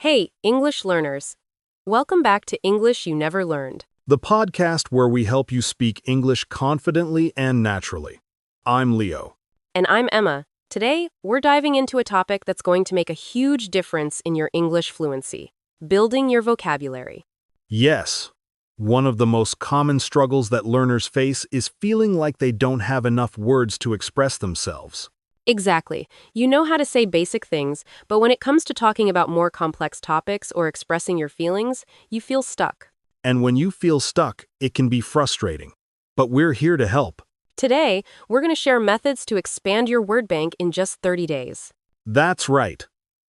Hey, English learners. Welcome back to English You Never Learned. The podcast where we help you speak English confidently and naturally. I'm Leo. And I'm Emma. Today, we're diving into a topic that's going to make a huge difference in your English fluency: building your vocabulary. Yes, one of the most common struggles that learners face is feeling like they don't have enough words to express themselves. Exactly. You know how to say basic things, but when it comes to talking about more complex topics or expressing your feelings, you feel stuck. And when you feel stuck, it can be frustrating. But we're here to help. Today, we're going to share methods to expand your word bank in just 30 days. That's right.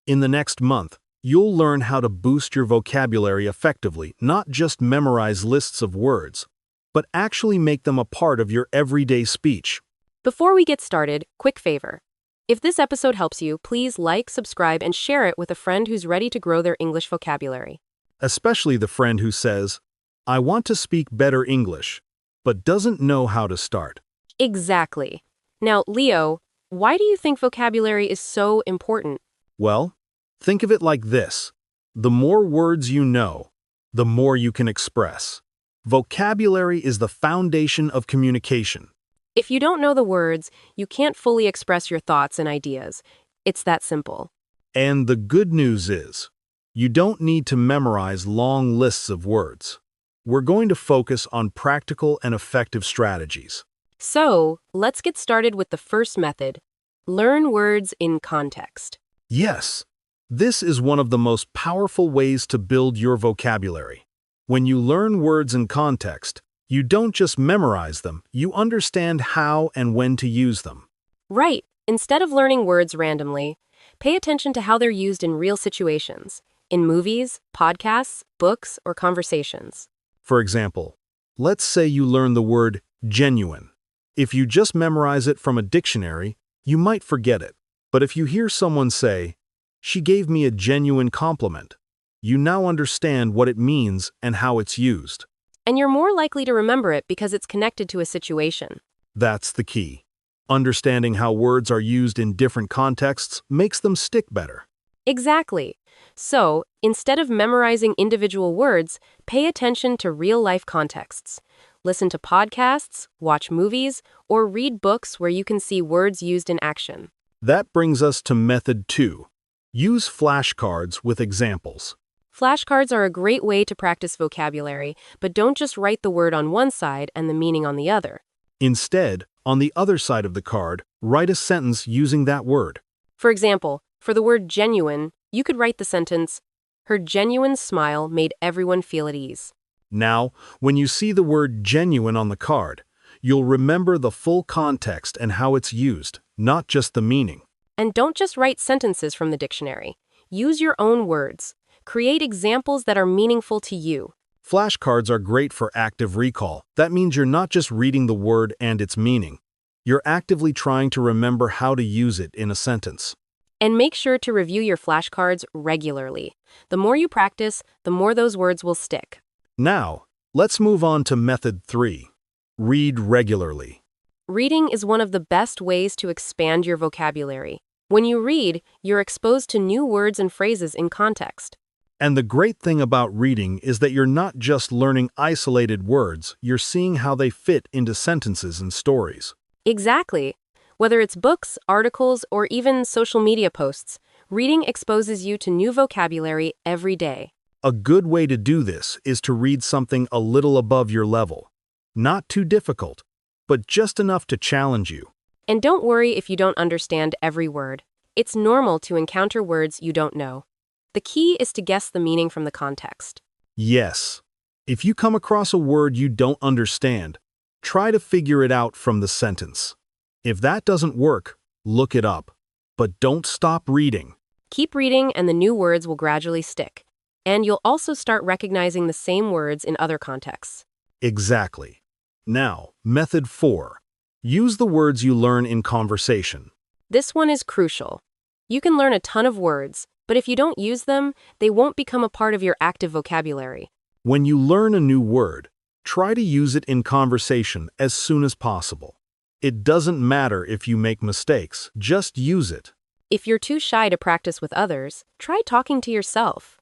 In the next month, you'll learn how to boost your vocabulary effectively, not just memorize lists of words, but actually make them a part of your everyday speech. Before we get started, quick favor. If this episode helps you, please like, subscribe, and share it with a friend who's ready to grow their English vocabulary. Especially the friend who says, I want to speak better English, but doesn't know how to start. Exactly. Now, Leo, why do you think vocabulary is so important? Well, think of it like this. The more words you know, the more you can express. Vocabulary is the foundation of communication. If you don't know the words, you can't fully express your thoughts and ideas. It's that simple. And the good news is, you don't need to memorize long lists of words. We're going to focus on practical and effective strategies. So, let's get started with the first method: learn words in context. Yes, this is one of the most powerful ways to build your vocabulary. When you learn words in context, you don't just memorize them, you understand how and when to use them. Right. Instead of learning words randomly, pay attention to how they're used in real situations, in movies, podcasts, books, or conversations. For example, let's say you learn the word genuine. If you just memorize it from a dictionary, you might forget it. But if you hear someone say, "She gave me a genuine compliment," you now understand what it means and how it's used. And you're more likely to remember it because it's connected to a situation. That's the key. Understanding how words are used in different contexts makes them stick better. Exactly. So, instead of memorizing individual words, pay attention to real-life contexts. Listen to podcasts, watch movies, or read books where you can see words used in action. That brings us to method 2. Use flashcards with examples. Flashcards are a great way to practice vocabulary, but don't just write the word on one side and the meaning on the other. Instead, on the other side of the card, write a sentence using that word. For example, for the word genuine, you could write the sentence, "Her genuine smile made everyone feel at ease." Now, when you see the word genuine on the card, you'll remember the full context and how it's used, not just the meaning. And don't just write sentences from the dictionary. Use your own words. Create examples that are meaningful to you. Flashcards are great for active recall. That means you're not just reading the word and its meaning. You're actively trying to remember how to use it in a sentence. And make sure to review your flashcards regularly. The more you practice, the more those words will stick. Now, let's move on to method 3. Read regularly. Reading is one of the best ways to expand your vocabulary. When you read, you're exposed to new words and phrases in context. And the great thing about reading is that you're not just learning isolated words, you're seeing how they fit into sentences and stories. Exactly. Whether it's books, articles, or even social media posts, reading exposes you to new vocabulary every day. A good way to do this is to read something a little above your level. Not too difficult, but just enough to challenge you. And don't worry if you don't understand every word. It's normal to encounter words you don't know. The key is to guess the meaning from the context. Yes. If you come across a word you don't understand, try to figure it out from the sentence. If that doesn't work, look it up. But don't stop reading. Keep reading and the new words will gradually stick. And you'll also start recognizing the same words in other contexts. Exactly. Now, method 4. Use the words you learn in conversation. This one is crucial. You can learn a ton of words, but if you don't use them, they won't become a part of your active vocabulary. When you learn a new word, try to use it in conversation as soon as possible. It doesn't matter if you make mistakes, just use it. If you're too shy to practice with others, try talking to yourself.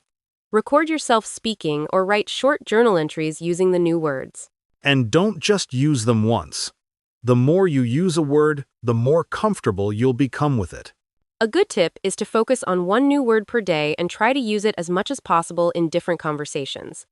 Record yourself speaking or write short journal entries using the new words. And don't just use them once. The more you use a word, the more comfortable you'll become with it. A good tip is to focus on one new word per day and try to use it as much as possible in different conversations.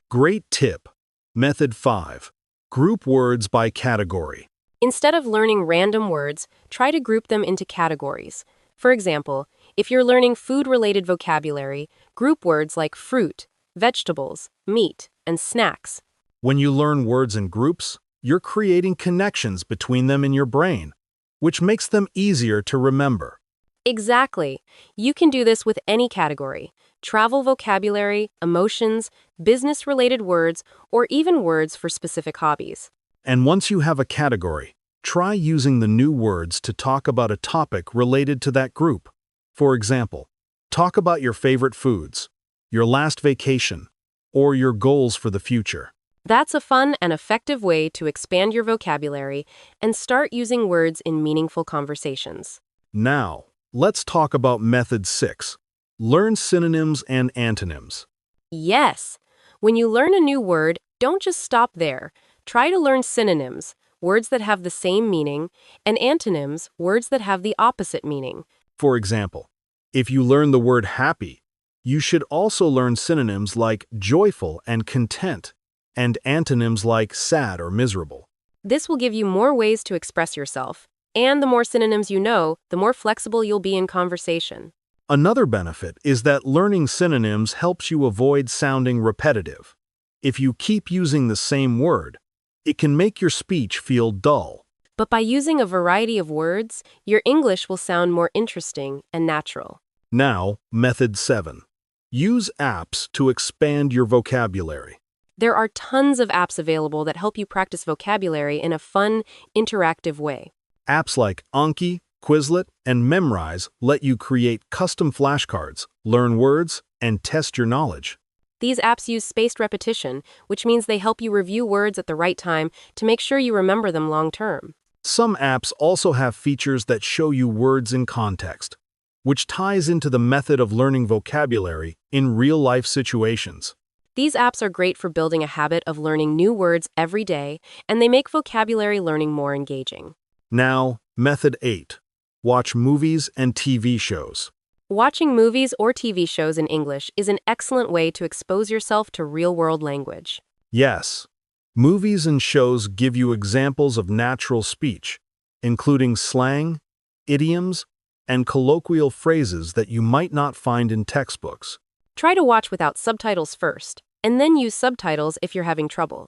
Great tip. Method 5. Group words by category. Instead of learning random words, try to group them into categories. For example, if you're learning food-related vocabulary, group words like fruit, vegetables, meat, and snacks. When you learn words in groups, you're creating connections between them in your brain, which makes them easier to remember. Exactly. You can do this with any category: travel vocabulary, emotions, business-related words, or even words for specific hobbies. And once you have a category, try using the new words to talk about a topic related to that group. For example, talk about your favorite foods, your last vacation, or your goals for the future. That's a fun and effective way to expand your vocabulary and start using words in meaningful conversations. Now, let's talk about Method 6. Learn synonyms and antonyms. Yes! When you learn a new word, don't just stop there. Try to learn synonyms, words that have the same meaning, and antonyms, words that have the opposite meaning. For example, if you learn the word happy, you should also learn synonyms like joyful and content, and antonyms like sad or miserable. This will give you more ways to express yourself, and the more synonyms you know, the more flexible you'll be in conversation. Another benefit is that learning synonyms helps you avoid sounding repetitive. If you keep using the same word, it can make your speech feel dull. But by using a variety of words, your English will sound more interesting and natural. Now, Method 7. Use apps to expand your vocabulary. There are tons of apps available that help you practice vocabulary in a fun, interactive way. Apps like Anki, Quizlet, and Memrise let you create custom flashcards, learn words, and test your knowledge. These apps use spaced repetition, which means they help you review words at the right time to make sure you remember them long term. Some apps also have features that show you words in context, which ties into the method of learning vocabulary in real-life situations. These apps are great for building a habit of learning new words every day, and they make vocabulary learning more engaging. Now, Method 8. Watch movies and TV shows. Watching movies or TV shows in English is an excellent way to expose yourself to real-world language. Yes, movies and shows give you examples of natural speech, including slang, idioms, and colloquial phrases that you might not find in textbooks. Try to watch without subtitles first, and then use subtitles if you're having trouble.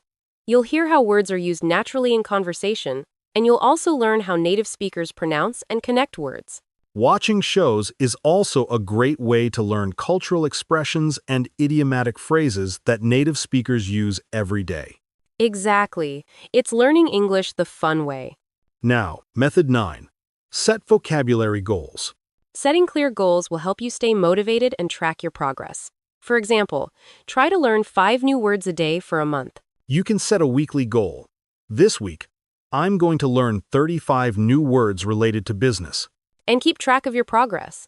You'll hear how words are used naturally in conversation, and you'll also learn how native speakers pronounce and connect words. Watching shows is also a great way to learn cultural expressions and idiomatic phrases that native speakers use every day. Exactly. It's learning English the fun way. Now, Method 9. Set vocabulary goals. Setting clear goals will help you stay motivated and track your progress. For example, try to learn 5 new words a day for a month. You can set a weekly goal. This week, I'm going to learn 35 new words related to business. And keep track of your progress.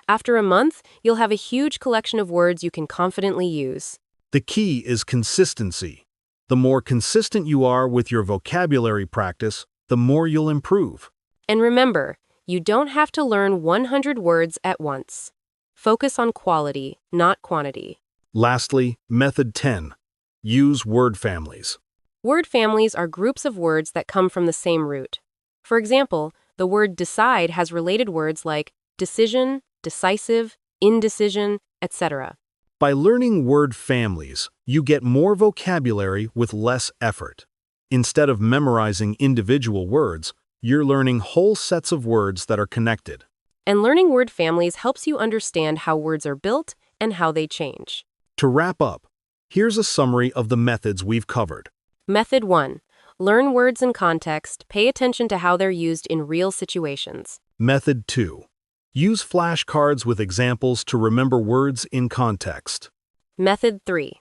After a month, you'll have a huge collection of words you can confidently use. The key is consistency. The more consistent you are with your vocabulary practice, the more you'll improve. And remember, you don't have to learn 100 words at once. Focus on quality, not quantity. Lastly, Method 10. Use word families. Word families are groups of words that come from the same root. For example, the word decide has related words like decision, decisive, indecision, etc. By learning word families, you get more vocabulary with less effort. Instead of memorizing individual words, you're learning whole sets of words that are connected. And learning word families helps you understand how words are built and how they change. To wrap up, here's a summary of the methods we've covered. Method 1. Learn words in context, pay attention to how they're used in real situations. Method 2. Use flashcards with examples to remember words in context. Method 3.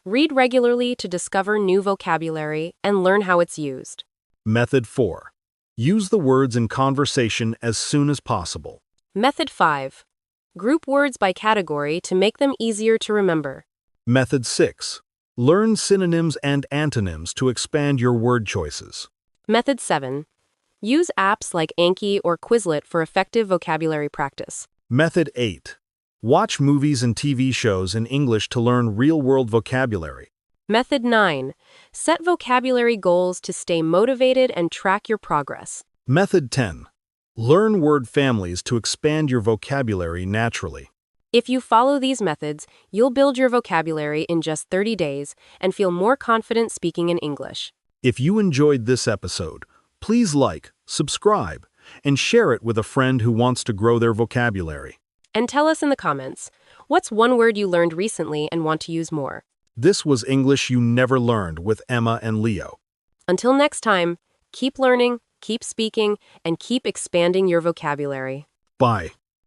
Read regularly to discover new vocabulary and learn how it's used. Method 4. Use the words in conversation as soon as possible. Method 5. Group words by category to make them easier to remember. Method 6. Learn synonyms and antonyms to expand your word choices. Method 7. Use apps like Anki or Quizlet for effective vocabulary practice. Method 8. Watch movies and TV shows in English to learn real-world vocabulary. Method 9. Set vocabulary goals to stay motivated and track your progress. Method 10. Learn word families to expand your vocabulary naturally. If you follow these methods, you'll build your vocabulary in just 30 days and feel more confident speaking in English. If you enjoyed this episode, please like, subscribe, and share it with a friend who wants to grow their vocabulary. And tell us in the comments, what's one word you learned recently and want to use more? This was English You Never Learned with Emma and Leo. Until next time, keep learning, keep speaking, and keep expanding your vocabulary. Bye.